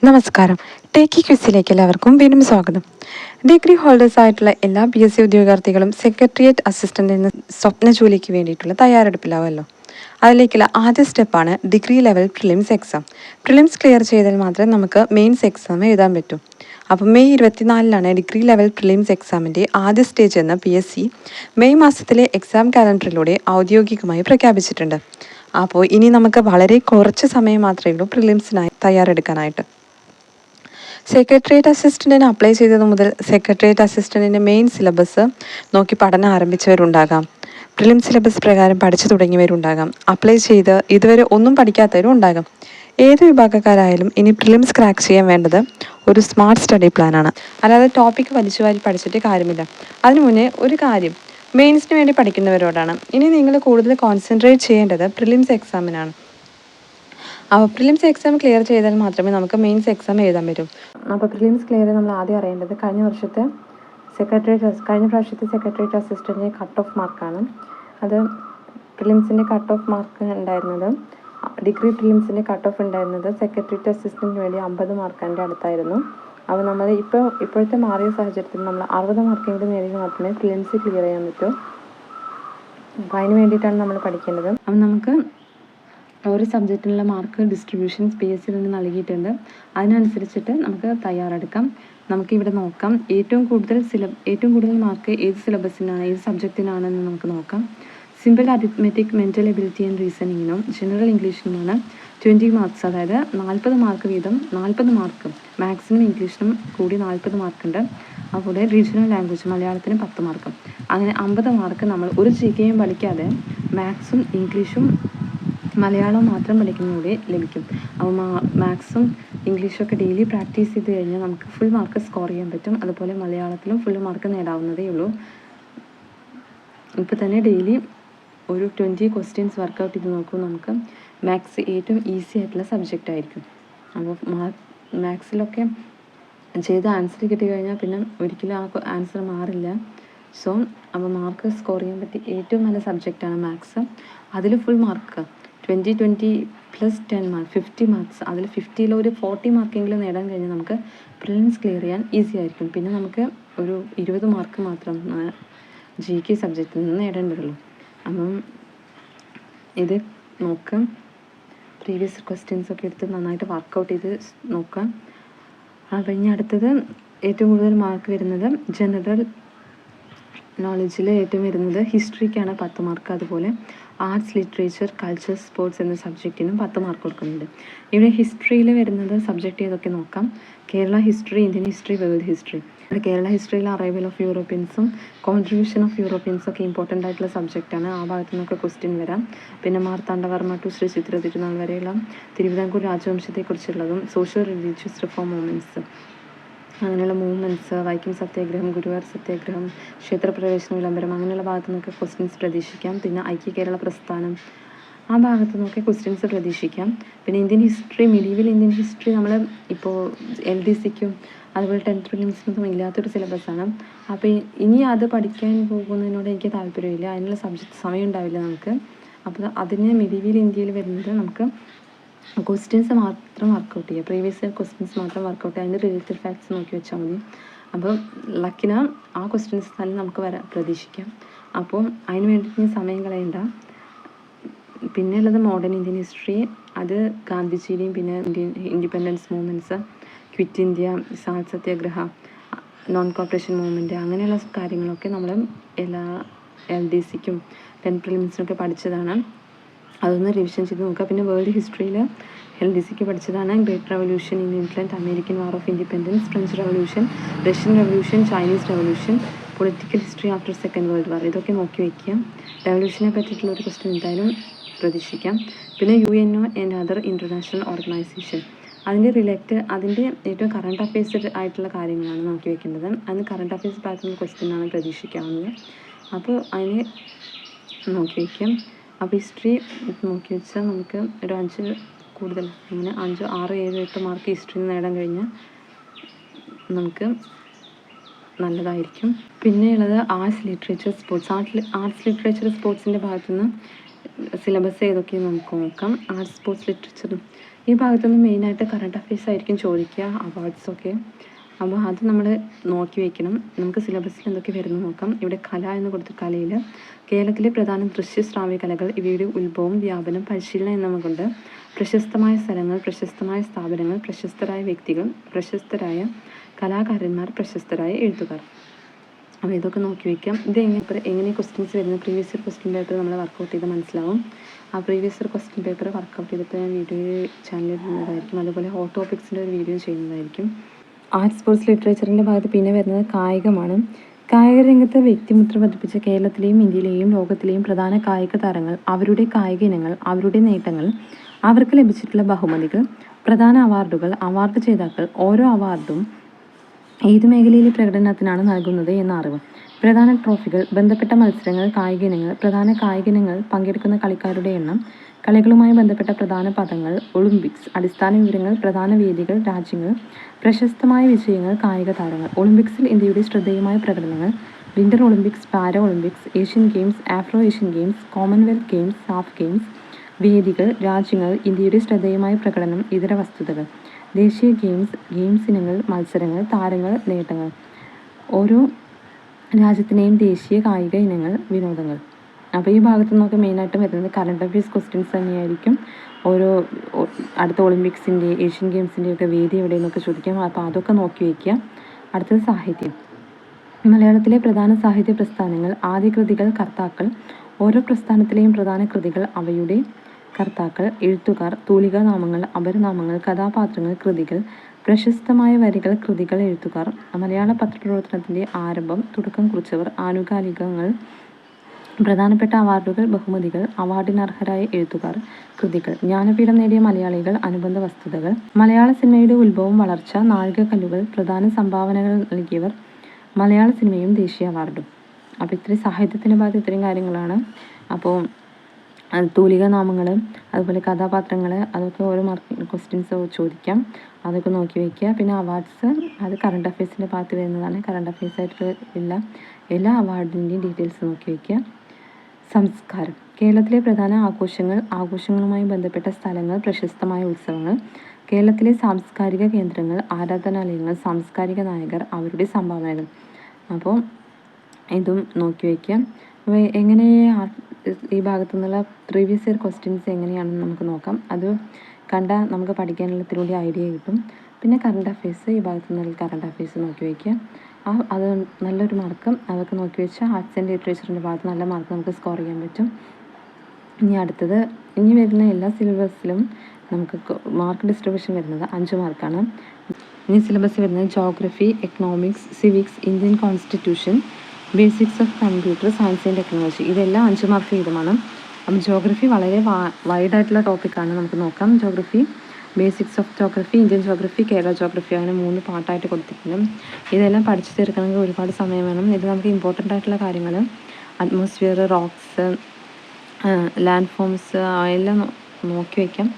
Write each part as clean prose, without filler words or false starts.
നമസ്കാരം. ടേക്കി ക്വിസിലേക്ക് എല്ലാവർക്കും വീണ്ടും സ്വാഗതം. ഡിഗ്രി ഹോൾഡേഴ്സ് ആയിട്ടുള്ള എല്ലാ PSC ഉദ്യോഗാർത്ഥികളും സെക്രട്ടേറിയറ്റ് അസിസ്റ്റൻ്റ് എന്ന സ്വപ്ന ജോലിക്ക് വേണ്ടിയിട്ടുള്ള തയ്യാറെടുപ്പിലാവുമല്ലോ. അതിലേക്കുള്ള ആദ്യ സ്റ്റെപ്പാണ് degree level prelims exam. Prelims clear ചെയ്താൽ മാത്രമേ നമുക്ക് മെയിൻസ് എക്സാം എഴുതാൻ പറ്റൂ. അപ്പോൾ മെയ് 24 ഡിഗ്രി ലെവൽ പ്രിലിംസ് എക്സാമിൻ്റെ ആദ്യ സ്റ്റേജ് എന്ന് PSC മെയ് മാസത്തിലെ എക്സാം കാലണ്ടറിലൂടെ ഔദ്യോഗികമായി പ്രഖ്യാപിച്ചിട്ടുണ്ട്. അപ്പോൾ ഇനി നമുക്ക് വളരെ കുറച്ച് സമയം മാത്രമേ ഉള്ളൂ പ്രിലിംസിനായി തയ്യാറെടുക്കാനായിട്ട്. സെക്രട്ടേറിയറ്റ് അസിസ്റ്റൻറ്റിന് അപ്ലൈ ചെയ്തത് മുതൽ സെക്രട്ടേറിയറ്റ് അസിസ്റ്റൻറ്റിൻ്റെ മെയിൻ സിലബസ് നോക്കി പഠനം ആരംഭിച്ചവരുണ്ടാകാം. പ്രിലിം സിലബസ് പ്രകാരം പഠിച്ചു തുടങ്ങിയവരുണ്ടാകാം. അപ്ലൈ ചെയ്ത് ഇതുവരെ ഒന്നും പഠിക്കാത്തവരും ഉണ്ടാകാം. ഏത് വിഭാഗക്കാരായാലും ഇനി പ്രിലിംസ് ക്രാക്ക് ചെയ്യാൻ വേണ്ടത് ഒരു സ്മാർട്ട് സ്റ്റഡി പ്ലാനാണ്. അല്ലാതെ ടോപ്പിക്ക് വലിച്ചു വാരി പഠിച്ചിട്ട് കാര്യമില്ല. അതിനു മുന്നേ ഒരു കാര്യം മെയിൻസിന് വേണ്ടി പഠിക്കുന്നവരോടാണ്. ഇനി നിങ്ങൾ കൂടുതൽ കോൺസെൻട്രേറ്റ് ചെയ്യേണ്ടത് പ്രിലിംസ് എക്സാമിനാണ്. അപ്പോൾ പ്രിലിംസ് എക്സാം ക്ലിയർ ചെയ്താൽ മാത്രമേ നമുക്ക് മെയിൻസ് എക്സാം എഴുതാൻ പറ്റൂ. അപ്പോൾ പ്രിലിംസ് ക്ലിയർ നമ്മൾ ആദ്യം അറിയേണ്ടത് കഴിഞ്ഞ പ്രാവശ്യത്തെ സെക്രട്ടേറിയറ്റ് അസിസ്റ്റൻറ്റിൻ്റെ കട്ട് ഓഫ് മാർക്കാണ്. അത് പ്രിലിംസിൻ്റെ കട്ട് ഓഫ് മാർക്ക് ഉണ്ടായിരുന്നത്, ഡിഗ്രി പ്രിലിംസിൻ്റെ കട്ട് ഓഫ് ഉണ്ടായിരുന്നത് സെക്രട്ടേറിയറ്റ് അസിസ്റ്റൻറ്റിന് വേണ്ടി 50 മാർക്കിൻ്റെ അടുത്തായിരുന്നു. അപ്പോൾ നമ്മൾ ഇപ്പോഴത്തെ മാറിയ സാഹചര്യത്തിൽ നമ്മൾ 60 മാർക്കെങ്കിലും നേടിയെങ്കിൽ മാത്രമേ പ്രിലിംസ് ക്ലിയർ ചെയ്യാൻ പറ്റൂ. അപ്പോൾ അതിന് വേണ്ടിയിട്ടാണ് നമ്മൾ പഠിക്കേണ്ടത്. അപ്പം നമുക്ക് ഓരോ സബ്ജക്റ്റിനുള്ള മാർക്ക് ഡിസ്ട്രിബ്യൂഷൻസ് PSC നിന്ന് നൽകിയിട്ടുണ്ട്. അതിനനുസരിച്ചിട്ട് നമുക്ക് തയ്യാറെടുക്കാം. നമുക്കിവിടെ നോക്കാം ഏറ്റവും കൂടുതൽ മാർക്ക് ഏത് സിലബസിനാണ്, ഏത് സബ്ജക്റ്റിനാണെന്ന് നമുക്ക് നോക്കാം. Simple arithmetic, mental ability and റീസണിങ്ങിനും ജനറൽ ഇംഗ്ലീഷിനുമാണ് 20 മാർക്സ്, അതായത് 40 മാർക്ക് വീതം. 40 മാർക്ക് മാത്സിനും ഇംഗ്ലീഷിനും കൂടി 40 മാർക്കുണ്ട്. അതുപോലെ റീജിയണൽ ലാംഗ്വേജ് മലയാളത്തിന് 10 മാർക്ക്. അങ്ങനെ 50 മാർക്ക് നമ്മൾ ഒരു GK പഠിക്കാതെ മാത്സും ഇംഗ്ലീഷും മലയാളം മാത്രം പഠിക്കുന്നതിലൂടെ ലഭിക്കും. അപ്പോൾ മാത്സും ഇംഗ്ലീഷൊക്കെ ഡെയിലി പ്രാക്ടീസ് ചെയ്ത് കഴിഞ്ഞാൽ നമുക്ക് ഫുൾ മാർക്ക് സ്കോർ ചെയ്യാൻ പറ്റും. അതുപോലെ മലയാളത്തിലും ഫുൾ മാർക്ക് നേടാവുന്നതേ ഉള്ളൂ. ഇപ്പോൾ തന്നെ ഡെയിലി ഒരു 20 ക്വസ്റ്റ്യൻസ് വർക്കൗട്ട് ചെയ്ത് നോക്കും. നമുക്ക് മാത്സ് ഏറ്റവും ഈസി ആയിട്ടുള്ള സബ്ജക്റ്റ് ആയിരിക്കും. അപ്പോൾ മാത്സിലൊക്കെ ചെയ്ത് ആൻസർ കിട്ടിക്കഴിഞ്ഞാൽ പിന്നെ ഒരിക്കലും ആ ആൻസർ മാറില്ല. സോ അപ്പോൾ മാർക്ക് സ്കോർ ചെയ്യാൻ പറ്റിയ ഏറ്റവും നല്ല സബ്ജക്റ്റാണ് മാത്സ്. അതിൽ ഫുൾ മാർക്ക് 20 + 10 മാർക്ക് 50 മാർക്സ്. അതിൽ 50ൽ ഒരു 40 മാർക്കെങ്കിലും നേടാൻ കഴിഞ്ഞാൽ നമുക്ക് പ്രിലിംസ് ക്ലിയർ ചെയ്യാൻ ഈസി ആയിരിക്കും. പിന്നെ നമുക്ക് ഒരു 20 മാർക്ക് മാത്രം GK സബ്ജക്റ്റിൽ നിന്ന് നേടേണ്ടതുള്ളൂ. അപ്പം ഇത് നോക്കാം. പ്രീവിയസ് ക്വസ്റ്റ്യൻസ് ഒക്കെ എടുത്ത് നന്നായിട്ട് വർക്കൗട്ട് ചെയ്ത് നോക്കാം. കഴിഞ്ഞ അടുത്തത് ഏറ്റവും കൂടുതൽ മാർക്ക് വരുന്നത് ജനറൽ നോളജിൽ ഏറ്റവും വരുന്നത് ഹിസ്റ്ററിക്കാണ് 10 മാർക്ക്. അതുപോലെ ആർട്സ്, ലിറ്ററേച്ചർ, കൾച്ചർ, സ്പോർട്സ് എന്ന സബ്ജക്റ്റിനും 10 മാർക്ക് കൊടുക്കുന്നുണ്ട്. ഇവിടെ ഹിസ്റ്ററിയിൽ വരുന്നത് സബ്ജക്റ്റ് ഏതൊക്കെ നോക്കാം. Kerala history, Indian history, world history. Kerala ഹിസ്റ്ററിയിൽ അറൈവൽ ഓഫ് യൂറോപ്യൻസും കോൺട്രിബ്യൂഷൻ ഓഫ് യൂറോപ്യൻസും ഒക്കെ ഇമ്പോർട്ടൻ്റ് ആയിട്ടുള്ള സബ്ജക്റ്റാണ്. ആ ഭാഗത്തു നിന്നൊക്കെ ക്വസ്റ്റ്യൻ വരാം. പിന്നെ മാർത്താണ്ഡവർമ്മ ടു ശ്രീ ചിത്ര തിരുനാൾ വരെയുള്ള തിരുവിതാംകൂർ രാജവംശത്തെക്കുറിച്ചുള്ളതും സോഷ്യൽ റിലീജിയസ് റിഫോം മൂവ്മെൻറ്റ്സ്, അങ്ങനെയുള്ള മൂവ്മെൻറ്റ്സ്, വൈക്കം സത്യാഗ്രഹം, ഗുരുവായൂർ സത്യാഗ്രഹം, ക്ഷേത്രപ്രവേശന വിളംബരം, അങ്ങനെയുള്ള ഭാഗത്തു നിന്നൊക്കെ ക്വസ്റ്റ്യൻസ് പ്രതീക്ഷിക്കാം. പിന്നെ ഐക്യ കേരള പ്രസ്ഥാനം, ആ ഭാഗത്തു നിന്നൊക്കെ ക്വസ്റ്റ്യൻസ് പ്രതീക്ഷിക്കാം. പിന്നെ Indian history, medieval Indian history നമ്മൾ ഇപ്പോൾ LDCക്കും അതുപോലെ 10th പ്രിലിംസിനൊന്നും ഇല്ലാത്തൊരു സിലബസാണ്. അപ്പോൾ ഇനി അത് പഠിക്കാൻ പോകുന്നതിനോട് എനിക്ക് താല്പര്യമില്ല. അതിനുള്ള സമയം ഉണ്ടാവില്ല നമുക്ക്. അപ്പോൾ അതിന് മിഡീവൽ ഇന്ത്യയിൽ വരുന്നത് നമുക്ക് ക്വസ്റ്റ്യൻസ് മാത്രം വർക്കൗട്ട് ചെയ്യുക, പ്രീവിയസ് ഇയർ ക്വസ്റ്റ്യൻസ് മാത്രം വർക്കൗട്ട് ചെയ്യുക, അതിൻ്റെ റിലേറ്റഡ് ഫാക്ട്സ് നോക്കി വെച്ചാൽ മതി. അപ്പോൾ ലക്കിന് ആ ക്വസ്റ്റ്യൻസ് തന്നെ നമുക്ക് പ്രതീക്ഷിക്കാം. അപ്പോൾ അതിന് വേണ്ടിയിട്ട് സമയം കളയണ്ട. പിന്നെ ഉള്ളത് മോഡേൺ ഇന്ത്യൻ ഹിസ്റ്ററി, അത് ഗാന്ധിജിയുടെയും പിന്നെ independence movements, quit India, salt Satyagraha, non cooperation movement, അങ്ങനെയുള്ള കാര്യങ്ങളൊക്കെ നമ്മൾ എല്ലാ LDCക്കും 10th പ്രിലിംസിനൊക്കെ പഠിച്ചതാണ്. അതൊന്ന് റിവിഷൻ ചെയ്ത് നോക്കുക. പിന്നെ വേൾഡ് ഹിസ്റ്ററിയിൽ LDCക്ക് പഠിച്ചതാണ് great revolution in England, American war of independence, French revolution, Russian revolution, Chinese revolution, political history after second world war. ഇതൊക്കെ നോക്കി വയ്ക്കുക. റെവല്യൂഷനെ പറ്റിയിട്ടുള്ള ഒരു ക്വസ്റ്റ്യൻ എന്തായാലും പ്രതീക്ഷിക്കാം. പിന്നെ UNO and other international organisation, അതിൻ്റെ ഏറ്റവും കറണ്ട് അഫയേഴ്സ് ആയിട്ടുള്ള കാര്യങ്ങളാണ് നോക്കി വയ്ക്കേണ്ടത്. അതിന് കറണ്ട് അഫയേഴ്സ് ഭാഗത്തുള്ള ക്വസ്റ്റ്യനാണ് പ്രതീക്ഷിക്കാവുന്നത്. അപ്പോൾ അതിന് നോക്കി വയ്ക്കാം. അപ്പോൾ ഹിസ്റ്ററി നോക്കി വെച്ചാൽ നമുക്ക് ഒരു 5 കൂടുതൽ, അങ്ങനെ 5, 6, 7, 8 മാർക്ക് ഹിസ്റ്ററിയിൽ നേടാൻ കഴിഞ്ഞാൽ നമുക്ക് നല്ലതായിരിക്കും. പിന്നെയുള്ളത് arts, literature, sports. Arts, literature, സ്പോർട്സിൻ്റെ ഭാഗത്തുനിന്ന് സിലബസ് ഏതൊക്കെയെന്ന് നമുക്ക് നോക്കാം. ആർട്സ്, സ്പോർട്സ്, ലിറ്ററേച്ചർ ഈ ഭാഗത്തുനിന്ന് മെയിനായിട്ട് കറണ്ട് അഫയേഴ്സ് ആയിരിക്കും ചോദിക്കുക, അവാർഡ്സൊക്കെ. അപ്പോൾ അത് നമ്മൾ നോക്കി വയ്ക്കണം. നമുക്ക് സിലബസിൽ എന്തൊക്കെ വരുന്നു നോക്കാം. ഇവിടെ കല എന്ന് കൊടുത്ത കലയിൽ കേരളത്തിലെ പ്രധാന ദൃശ്യശ്രാവ്യ കലകൾ, ഇവയുടെ ഉത്ഭവം, വ്യാപനം, പരിശീലനം എന്നിവകൊണ്ട് പ്രശസ്തമായ സ്ഥലങ്ങൾ, പ്രശസ്തമായ സ്ഥാപനങ്ങൾ, പ്രശസ്തരായ വ്യക്തികൾ, പ്രശസ്തരായ കലാകാരന്മാർ, പ്രശസ്തരായ എഴുത്തുകാർ. അപ്പോൾ ഇതൊക്കെ നോക്കി വയ്ക്കാം. ഇത് എങ്ങനെ ക്വസ്റ്റ്യൻസ് വരുന്നത്, പ്രീവിയസ് ഇയർ ക്വസ്റ്റ്യൻ പേപ്പർ നമ്മൾ വർക്കൗട്ട് ചെയ്ത് മനസ്സിലാവും. ആ previous year question paper work out ചെയ്തിട്ട് ഞാൻ വീഡിയോ ചാനലിൽ ഇടുന്നതായിരിക്കും. അതുപോലെ ഹോട്ട് ടോപ്പിക്സിൻ്റെ ഒരു വീഡിയോ ചെയ്യുന്നതായിരിക്കും. ആർട്സ്, സ്പോർട്സ്, ലിറ്ററേച്ചറിൻ്റെ ഭാഗത്ത് പിന്നെ വരുന്നത് കായികമാണ്. കായിക രംഗത്ത് വ്യക്തിമുദ്ര പതിപ്പിച്ച കേരളത്തിലെയും ഇന്ത്യയിലെയും ലോകത്തിലെയും പ്രധാന കായിക താരങ്ങൾ, അവരുടെ കായിക ഇനങ്ങൾ, അവരുടെ നേട്ടങ്ങൾ, അവർക്ക് ലഭിച്ചിട്ടുള്ള ബഹുമതികൾ, പ്രധാന അവാർഡുകൾ, അവാർഡ് ജേതാക്കൾ, ഓരോ അവാർഡും ഏത് മേഖലയിലെ പ്രകടനത്തിനാണ് നൽകുന്നത് എന്ന അറിവ്, പ്രധാന ട്രോഫികൾ, ബന്ധപ്പെട്ട മത്സരങ്ങൾ, കായിക ഇനങ്ങൾ, പ്രധാന കായിക ഇനങ്ങൾ, പങ്കെടുക്കുന്ന കളിക്കാരുടെ എണ്ണം, കളികളുമായി ബന്ധപ്പെട്ട പ്രധാന പദങ്ങൾ, ഒളിമ്പിക്സ്, അടിസ്ഥാന വിവരങ്ങൾ, പ്രധാന വേദികൾ, രാജ്യങ്ങൾ, പ്രശസ്തമായ വിജയങ്ങൾ, കായിക താരങ്ങൾ, ഒളിമ്പിക്സിൽ ഇന്ത്യയുടെ ശ്രദ്ധേയമായ പ്രകടനങ്ങൾ, Winter Olympics, Para Olympics, Asian Games, Afro Asian Games, Commonwealth Games, SAF Games, വേദികൾ, രാജ്യങ്ങൾ, ഇന്ത്യയുടെ ശ്രദ്ധേയമായ പ്രകടനം, ഇതര വസ്തുതകൾ, ദേശീയ ഗെയിംസ് ഇനങ്ങൾ, മത്സരങ്ങൾ, താരങ്ങൾ, നേട്ടങ്ങൾ, ഓരോ രാജ്യത്തിനെയും ദേശീയ കായിക ഇനങ്ങൾ, വിനോദങ്ങൾ. അപ്പോൾ ഈ ഭാഗത്തു നിന്നൊക്കെ മെയിനായിട്ട് വരുന്നത് കറണ്ട് അഫയേഴ്സ് ക്വസ്റ്റ്യൻസ് തന്നെയായിരിക്കും. ഓരോ അടുത്ത ഒളിമ്പിക്സിൻ്റെ, ഏഷ്യൻ ഗെയിംസിൻ്റെ ഒക്കെ വേദി എവിടെയെന്നൊക്കെ ചോദിക്കാം. അപ്പോൾ അതൊക്കെ നോക്കി വയ്ക്കുക. അടുത്തത് സാഹിത്യം. മലയാളത്തിലെ പ്രധാന സാഹിത്യ പ്രസ്ഥാനങ്ങൾ, ആദ്യ കൃതികൾ, കർത്താക്കൾ, ഓരോ പ്രസ്ഥാനത്തിലെയും പ്രധാന കൃതികൾ, അവയുടെ കർത്താക്കൾ, എഴുത്തുകാർ, തൂലികാനാമങ്ങൾ, അപരനാമങ്ങൾ, കഥാപാത്രങ്ങൾ, കൃതികൾ, പ്രശസ്തമായ വരികൾ, കൃതികൾ, എഴുത്തുകാർ, മലയാള പത്രപ്രവർത്തനത്തിൻ്റെ ആരംഭം, തുടക്കം കുറിച്ചവർ, ആനുകാലികങ്ങൾ, പ്രധാനപ്പെട്ട അവാർഡുകൾ, ബഹുമതികൾ, അവാർഡിനർഹരായ എഴുത്തുകാർ, കൃതികൾ, ജ്ഞാനപീഠം നേടിയ മലയാളികൾ, അനുബന്ധ വസ്തുതകൾ, മലയാള സിനിമയുടെ ഉത്ഭവം, വളർച്ച, നാഴികക്കല്ലുകൾ, പ്രധാന സംഭാവനകൾ നൽകിയവർ, മലയാള സിനിമയും ദേശീയ അവാർഡും. അപ്പോൾ ഇത്രയും സാഹിത്യത്തിൻ്റെ ഭാഗത്ത് ഇത്രയും കാര്യങ്ങളാണ്. അപ്പോൾ തൂലികാനാമങ്ങൾ, അതുപോലെ കഥാപാത്രങ്ങൾ, അതൊക്കെ ഓരോ ക്വസ്റ്റ്യൻസ് ചോദിക്കാം. അതൊക്കെ നോക്കി വയ്ക്കുക. പിന്നെ അവാർഡ്സ്, അത് കറണ്ട് അഫയേഴ്സിൻ്റെ ഭാഗത്ത് വരുന്നതാണ്. കറണ്ട് അഫയേഴ്സ് ആയിട്ട് എല്ലാ അവാർഡിൻ്റെയും ഡീറ്റെയിൽസ് നോക്കി വയ്ക്കുക. സംസ്കാരം. കേരളത്തിലെ പ്രധാന ആഘോഷങ്ങൾ, ആഘോഷങ്ങളുമായി ബന്ധപ്പെട്ട സ്ഥലങ്ങൾ, പ്രശസ്തമായ ഉത്സവങ്ങൾ, കേരളത്തിലെ സാംസ്കാരിക കേന്ദ്രങ്ങൾ, ആരാധനാലയങ്ങൾ, സാംസ്കാരിക നായകർ, അവരുടെ സംഭാവനകൾ. അപ്പോൾ ഇതും നോക്കി വയ്ക്കുക. അപ്പോൾ എങ്ങനെ ഈ ഭാഗത്തു നിന്നുള്ള പ്രീവിയസ് ഇയർ ക്വസ്റ്റ്യൻസ് എങ്ങനെയാണെന്ന് നമുക്ക് നോക്കാം. അത് കണ്ടാൽ നമുക്ക് പഠിക്കാനുള്ള ഇത്തിരി ഐഡിയ കിട്ടും. പിന്നെ കറണ്ട് അഫയേഴ്സ്, ഈ ഭാഗത്തു നിന്നുള്ള കറണ്ട് അഫയേഴ്സ് നോക്കി വയ്ക്കുക. അത് നല്ലൊരു മാർക്ക് അതൊക്കെ നോക്കി വെച്ചാൽ ആർട്സ് ആൻഡ് ലിറ്ററേച്ചറിൻ്റെ ഭാഗത്ത് നല്ല മാർക്ക് നമുക്ക് സ്കോർ ചെയ്യാൻ പറ്റും. ഇനി വരുന്ന എല്ലാ സിലബസിലും നമുക്ക് മാർക്ക് ഡിസ്ട്രിബ്യൂഷൻ വരുന്നത് 5 മാർക്കാണ്. ഇനി സിലബസ് വരുന്നത് geography, economics, civics, Indian constitution, basics of computer science and technology, ഇതെല്ലാം 5 മാർക്ക് വീതമാണ്. അപ്പം ജോഗ്രഫി വളരെ വൈഡായിട്ടുള്ള ടോപ്പിക്കാണ്. നമുക്ക് നോക്കാം. Geography, basics of geography, Indian geography, Kerala geography, അങ്ങനെ 3 പാർട്ടായിട്ട് കൊടുത്തിട്ടുണ്ട്. ഇതെല്ലാം പഠിച്ചു തീർക്കണമെങ്കിൽ ഒരുപാട് സമയം വേണം. ഇത് നമുക്ക് ഇമ്പോർട്ടൻ്റ് ആയിട്ടുള്ള കാര്യങ്ങൾ, അറ്റ്മോസ്ഫിയർ, റോക്സ്, ലാൻഡ് ഫോംസ് എല്ലാം നോക്കി വയ്ക്കാം.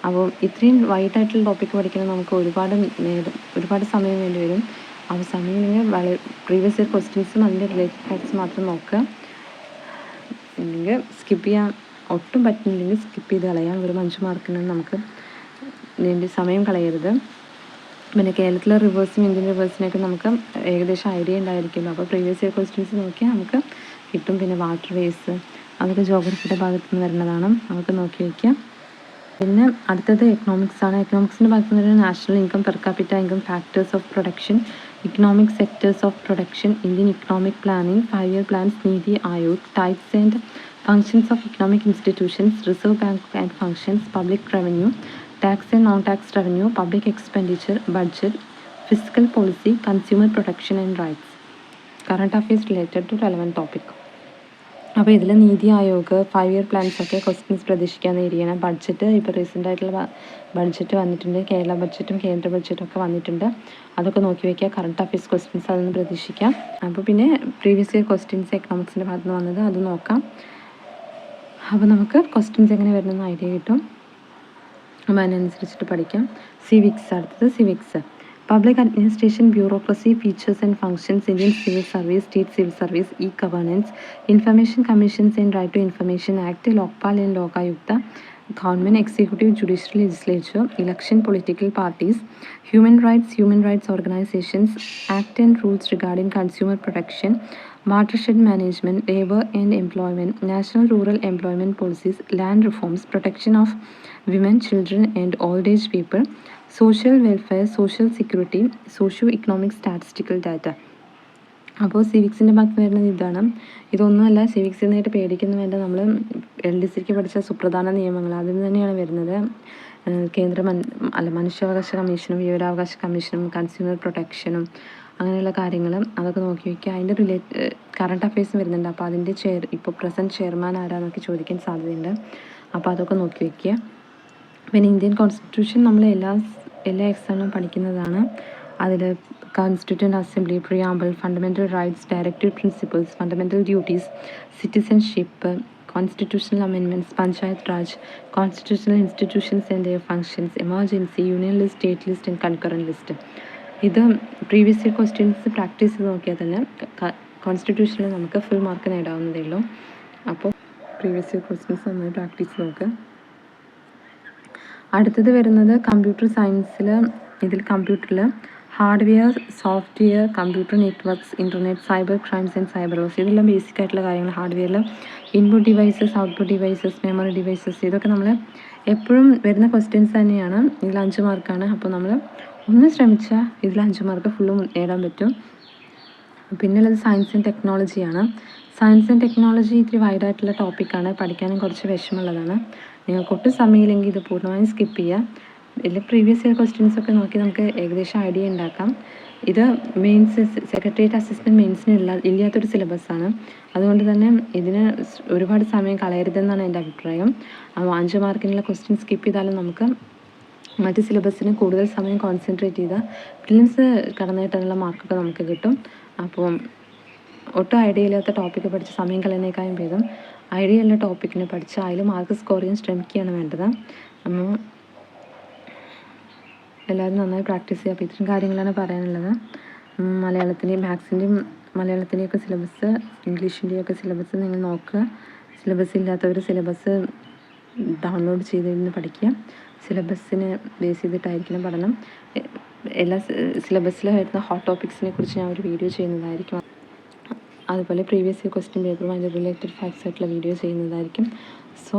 അപ്പോൾ ഇത്രയും വൈഡായിട്ടുള്ള ടോപ്പിക്ക് പഠിക്കണം നമുക്ക് ഒരുപാട് സമയം വേണ്ടി വരും. അപ്പോൾ സമയമില്ലെങ്കിൽ പ്രീവിയസ് ഇയർ ക്വസ്റ്റ്യൻസും അതിൻ്റെ റിലേറ്റഡ് ഫാക്ട്സ് മാത്രം നോക്കുക. അല്ലെങ്കിൽ സ്കിപ്പ് ചെയ്യാൻ ഒട്ടും പറ്റുന്നില്ലെങ്കിൽ സ്കിപ്പ് ചെയ്ത് കളയാം. ഒരു 5 മാർക്കിന് നമുക്ക് ഇതിൻ്റെ സമയം കളയരുത്. പിന്നെ കേരളത്തിലെ റിവേഴ്സും ഇന്ത്യൻ റിവേഴ്സിനൊക്കെ നമുക്ക് ഏകദേശം ഐഡിയ ഉണ്ടായിരിക്കുമല്ലോ. അപ്പോൾ പ്രീവിയസ് ഇയർ ക്വസ്റ്റ്യൻസ് നോക്കിയാൽ നമുക്ക് കിട്ടും. പിന്നെ വാട്ടർ വേസ്, അതൊക്കെ ജോഗ്രഫിയുടെ ഭാഗത്തു നിന്ന് വരുന്നതാണ്. അതൊക്കെ നോക്കി വയ്ക്കുക. പിന്നെ അടുത്തത് എക്കണോമിക്സ് ആണ്. എക്കണോമിക്സിൻ്റെ ഭാഗത്ത് നിന്ന് national income, per capita income, factors of production, economic sectors of production, Indian economic planning, 5-year plans, Niti Aayog, types and functions of economic institutions, reserve bank and functions, public revenue, tax and non tax revenue, public expenditure, budget, fiscal policy, consumer protection and rights, current affairs related to relevant topic. അപ്പോൾ ഇതിൽ NITI Aayog, 5-year പ്ലാൻസൊക്കെ questions പ്രതീക്ഷിക്കാവുന്ന ഏരിയയാണ്. Budget, ഇപ്പോൾ recent ആയിട്ടുള്ള budget വന്നിട്ടുണ്ട്. കേരള ബഡ്ജറ്റും കേന്ദ്ര ബഡ്ജറ്റും ഒക്കെ വന്നിട്ടുണ്ട്. അതൊക്കെ നോക്കി വയ്ക്കുക. കറണ്ട് അഫയേഴ്സ് ക്വസ്റ്റ്യൻസ് അതൊന്ന് പ്രതീക്ഷിക്കാം. അപ്പോൾ പിന്നെ പ്രീവിയസ് ഇയർ ക്വസ്റ്റ്യൻസ് എക്കണോമിക്സിൻ്റെ ഭാഗത്ത് നിന്ന് വന്നത് അത് നോക്കാം. അപ്പോൾ നമുക്ക് ക്വസ്റ്റ്യൻസ് എങ്ങനെ വരുന്നതെന്ന് ഐഡിയ കിട്ടും. അപ്പോൾ അതിനനുസരിച്ചിട്ട് പഠിക്കാം. സിവിക്സ്, അടുത്തത് civics. Public administration, bureaucracy, features and functions, Indian civil service, state civil service, e governance, information commissions and right to information act, Lokpal and Lokayukta, government, executive, judicial, legislature, election, political parties, human rights organizations, act and rules regarding consumer protection, watershed management, labor and employment, national rural employment policies, land reforms, protection of women, children and old age people, social welfare, social security, socio-economic statistical data. അപ്പോൾ സിവിക്സിൻ്റെ ഭാഗത്ത് വരുന്നത് ഇതാണ്. ഇതൊന്നുമല്ല, സിവിക്സിൽ നിന്നായിട്ട് പേടിക്കുന്ന വേണ്ട. നമ്മൾ LDCക്ക് പഠിച്ച സുപ്രധാന നിയമങ്ങൾ അതിൽ തന്നെയാണ് വരുന്നത്. മനുഷ്യാവകാശ കമ്മീഷനും വിവരാവകാശ കമ്മീഷനും കൺസ്യൂമർ പ്രൊട്ടക്ഷനും അങ്ങനെയുള്ള കാര്യങ്ങൾ അതൊക്കെ നോക്കി വയ്ക്കുക. അതിൻ്റെ കറണ്ട് അഫയേഴ്സും വരുന്നുണ്ട്. അപ്പോൾ അതിൻ്റെ ഇപ്പോൾ പ്രസൻറ്റ് ചെയർമാൻ ആരാന്നൊക്കെ ചോദിക്കാൻ സാധ്യതയുണ്ട്. അപ്പോൾ അതൊക്കെ നോക്കി വയ്ക്കുക. പിന്നെ ഇന്ത്യൻ കോൺസ്റ്റിറ്റ്യൂഷൻ നമ്മൾ എല്ലാ എക്സാമിനും പഠിക്കുന്നതാണ്. അതിൽ Constituent Assembly, Preamble, Fundamental Rights, Directive Principles, Fundamental Duties, Citizenship, Constitutional Amendments, Panchayat Raj, Constitutional Institutions and their Functions, Emergency, Union List, State List and Concurrent List. ഇത് പ്രീവിയസ് ഇയർ ക്വസ്റ്റ്യൻസ് പ്രാക്ടീസ് ചെയ്ത് നോക്കിയാൽ തന്നെ കോൺസ്റ്റിറ്റ്യൂഷനിൽ നമുക്ക് full mark നേടാവുന്നതേ ഉള്ളൂ. അപ്പോൾ previous year questions നന്നായി practice നോക്കുക. അടുത്തത് വരുന്നത് കമ്പ്യൂട്ടർ സയൻസിൽ, ഇതിൽ കമ്പ്യൂട്ടറിൽ hardware, software, computer networks, internet, cyber crimes and cyber wars, ഇതെല്ലാം ബേസിക് ആയിട്ടുള്ള കാര്യങ്ങൾ. ഹാർഡ്വെയറിൽ input devices, output devices, memory devices, ഇതൊക്കെ നമ്മൾ എപ്പോഴും വരുന്ന ക്വസ്റ്റ്യൻസ് തന്നെയാണ്. ഇതിൽ 5 മാർക്കാണ്. അപ്പോൾ നമ്മൾ ഒന്ന് ശ്രമിച്ചാൽ ഇതിൽ 5 മാർക്ക് ഫുള്ളും നേടാൻ പറ്റും. പിന്നുള്ളത് സയൻസ് ആൻഡ് ടെക്നോളജിയാണ്. സയൻസ് ആൻഡ് ടെക്നോളജി ഇത്തിരി വൈഡായിട്ടുള്ള ടോപ്പിക്കാണ്, പഠിക്കാനും കുറച്ച് വിഷമമുള്ളതാണ്. നിങ്ങൾക്ക് ഒട്ടും സമയമില്ലെങ്കിൽ ഇത് പൂർണ്ണമായും സ്കിപ്പ് ചെയ്യുക. ഇതിൽ പ്രീവിയസ് ഇയർ ക്വസ്റ്റ്യൻസ് ഒക്കെ നോക്കി നമുക്ക് ഏകദേശം ഐഡിയ ഉണ്ടാക്കാം. ഇത് മെയിൻസ്, സെക്രട്ടേറിയറ്റ് അസിസ്റ്റൻറ്റ് മെയിൻസിന് ഇല്ലാത്തൊരു സിലബസാണ്. അതുകൊണ്ട് തന്നെ ഇതിന് ഒരുപാട് സമയം കളയരുതെന്നാണ് എൻ്റെ അഭിപ്രായം. 5 മാർക്കിനുള്ള ക്വസ്റ്റ്യൻ സ്കിപ്പ് ചെയ്താലും നമുക്ക് മറ്റ് സിലബസിന് കൂടുതൽ സമയം കോൺസെൻട്രേറ്റ് ചെയ്താൽ പ്രിലിംസ് കടന്നു കിട്ടാനുള്ള മാർക്കൊക്കെ നമുക്ക് കിട്ടും. അപ്പോൾ ഒട്ടും ഐഡിയ ഇല്ലാത്ത ടോപ്പിക്ക് പഠിച്ച് സമയം കളയുന്നേക്കാളും ഭേദം ഐഡിയ ഉള്ള ടോപ്പിക്കിനെ പഠിച്ച് അതിൽ മാർക്ക് സ്കോർ ചെയ്യാൻ ശ്രമിക്കുകയാണ് വേണ്ടത്. അപ്പോൾ എല്ലാവരും നന്നായി പ്രാക്ടീസ് ചെയ്യുക. അപ്പോൾ ഇത്രയും കാര്യങ്ങളാണ് പറയാനുള്ളത്. മലയാളത്തിൻ്റെയൊക്കെ സിലബസ്, ഇംഗ്ലീഷിൻ്റെയൊക്കെ സിലബസ് നിങ്ങൾ നോക്കുക. സിലബസ് ഇല്ലാത്തവർ സിലബസ് ഡൗൺലോഡ് ചെയ്തിരുന്ന് പഠിക്കുക. സിലബസിനെ ബേസ് ചെയ്തിട്ടായിരിക്കണം പഠനം. എല്ലാ സിലബസിൽ വരുന്ന ഹോട്ട് ടോപ്പിക്സിനെ കുറിച്ച് ഞാൻ ഒരു വീഡിയോ ചെയ്യുന്നതായിരിക്കും. അതുപോലെ പ്രീവിയസ് ഇയർ ക്വസ്റ്റ്യൻ പേപ്പറും അതിൻ്റെ റിലേറ്റഡ് ഫാക്ട്സ് ആയിട്ടുള്ള വീഡിയോ ചെയ്യുന്നതായിരിക്കും. സോ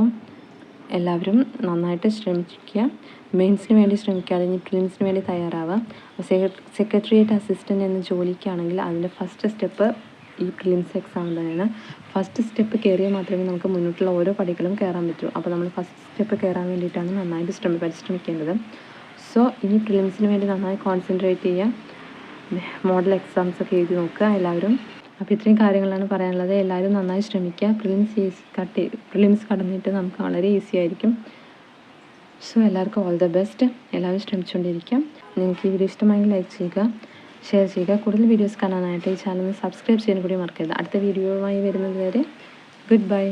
എല്ലാവരും നന്നായിട്ട് ശ്രമിക്കുക. മെയിൻസിന് വേണ്ടി ശ്രമിക്കാതെ ഇനി പ്രിലിംസിന് വേണ്ടി തയ്യാറാവുക. സെക്രട്ടേറിയറ്റ് അസിസ്റ്റൻ്റ് എന്ന ജോലിക്കാണെങ്കിൽ അതിൻ്റെ ഫസ്റ്റ് സ്റ്റെപ്പ് ഈ പ്രിലിംസ് എക്സാം തന്നെയാണ്. ഫസ്റ്റ് സ്റ്റെപ്പ് കയറിയാൽ മാത്രമേ നമുക്ക് മുന്നോട്ടുള്ള ഓരോ പടികളും കയറാൻ പറ്റൂ. അപ്പോൾ നമ്മൾ ഫസ്റ്റ് സ്റ്റെപ്പ് കയറാൻ വേണ്ടിയിട്ടാണ് നന്നായിട്ട് പരിശ്രമിക്കേണ്ടത്. സോ ഇനി പ്രിലിംസിന് വേണ്ടി നന്നായി കോൺസെൻട്രേറ്റ് ചെയ്യുക. മോഡൽ എക്സാംസൊക്കെ എഴുതി നോക്കുക എല്ലാവരും. അപ്പോൾ ഇത്രയും കാര്യങ്ങളാണ് പറയാനുള്ളത്. എല്ലാവരും നന്നായി ശ്രമിക്കുക. പ്രിലിംസ് കടന്നിട്ട് നമുക്ക് വളരെ ഈസി ആയിരിക്കും. സോ എല്ലാവർക്കും ഓൾ ദ ബെസ്റ്റ്. എല്ലാവരും ശ്രമിച്ചുകൊണ്ടിരിക്കുക. നിങ്ങൾക്ക് ഈ വീഡിയോ ഇഷ്ടമായെങ്കിൽ ലൈക്ക് ചെയ്യുക, ഷെയർ ചെയ്യുക. കൂടുതൽ വീഡിയോസ് കാണാനായിട്ട് ഈ ചാനൽ സബ്സ്ക്രൈബ് ചെയ്യാൻ കൂടി മറക്കരുത്. അടുത്ത വീഡിയോയുമായി വരുന്നത് വരെ ഗുഡ് ബൈ.